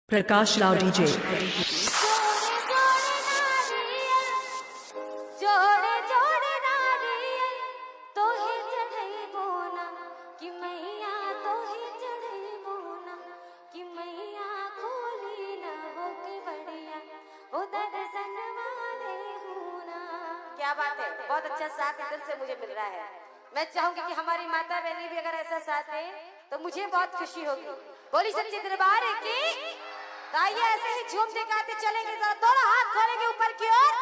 Prakash Rao DJ. क्या बात है, बहुत अच्छा साथ इधर से मुझे मिल रहा है। मैं चाहूंगी कि हमारी माता बहनी भी अगर ऐसा साथ दें तो मुझे बहुत खुशी होगी। बोली सच्चे दरबार की। तो आइए ऐसे ही झूमते गाते चलेंगे, जरा दोनों हाथ खोलेंगे ऊपर की ओर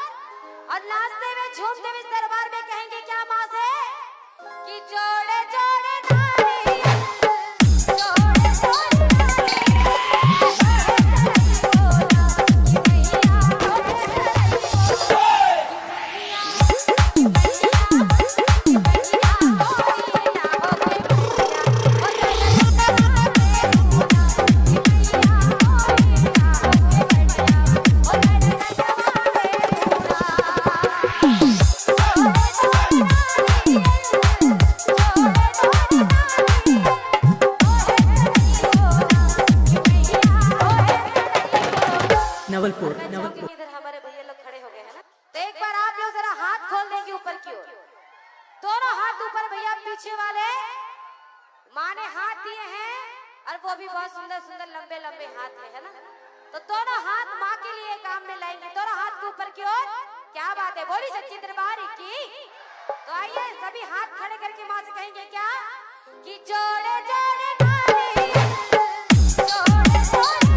और नाचते हुए झूमते हुए दरबार में कहेंगे क्या माँ से कि जोड़े जोड़े नारियल, जोड़े जोड़े नवलपुर। इधर हमारे भैया लोग खड़े हो गए हैं ना, तो एक बार आप लोग जरा हाथ खोल देंगे ऊपर की ओर, दोनों हाथ ऊपर। भैया पीछे वाले माँ ने हाथ दिए हैं और वो भी बहुत सुंदर सुंदर लंबे लंबे हाथ है ना, तो दोनों हाथ माँ के लिए काम में लाएंगे, दोनों हाथ के ऊपर की ओर। क्या बात है, बोली सच्ची दरबार की। तो आइए सभी हाथ खड़े करके माँ से कहेंगे क्या कि जोड़े जोड़े नारियल, जोड़े जोड़े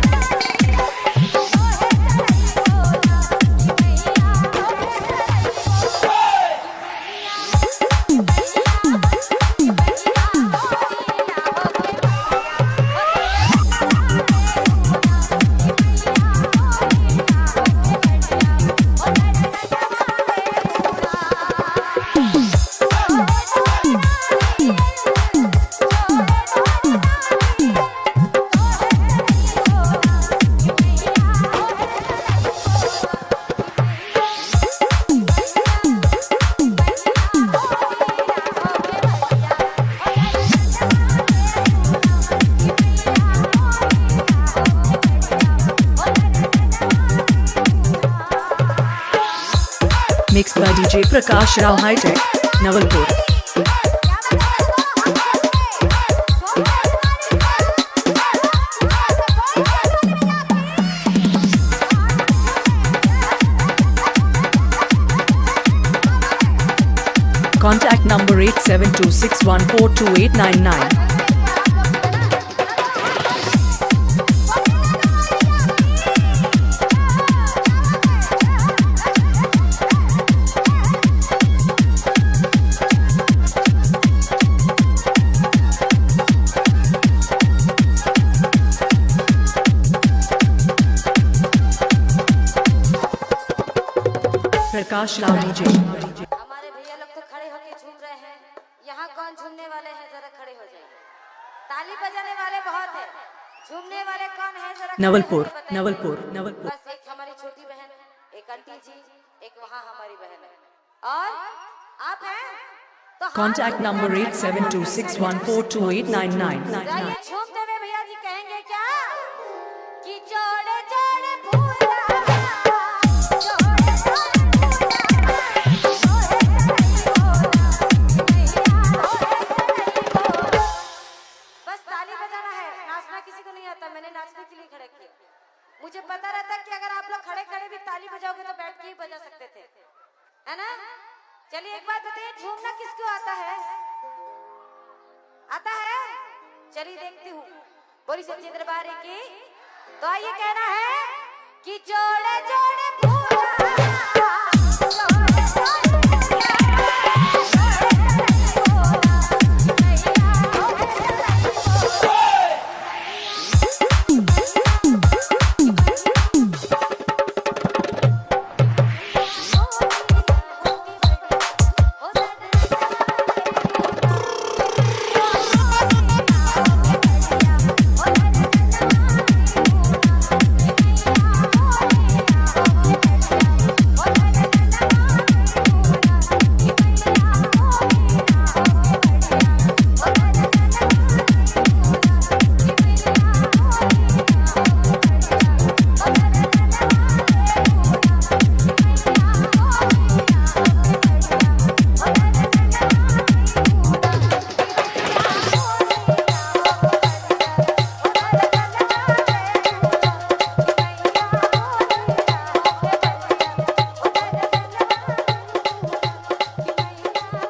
mix by DJ Prakash Rao hitech, Nawalpur. Contact number 8726142899। Prakash Rao DJ. हमारे भैया लोग तो खड़े होके झूम रहे हैं, यहाँ कौन झूमने वाले हैं जरा खड़े हो जाइए। ताली बजाने वाले बहुत है, झूमने वाले कौन है जरा नवलपुर। नवलपुर। बस एक हमारी छोटी बहन, एक आंटी जी, एक वहाँ हमारी बहन है और आप हैं तो Contact number 8726142899। झूमते हुए भैया जी कहेंगे क्या कि जोड़े जोड़े फूला, मैंने नाचने के लिए खड़े किया। मुझे पता रहता कि अगर आप लोग खड़े खड़े भी ताली बजाओगे तो बैठ के ही बजा सकते थे, है ना। चलिए एक बात बताइए, झूमना किसको आता है? आता है? चलिए देखती हूँ। बोली सच्ची दरबार की। तो आइए कहना है कि जोड़े जोड़े फूला,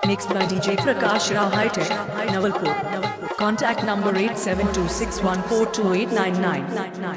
Mixed by DJ Prakash Rao High Tech, Navalpur. Contact number 8726142899.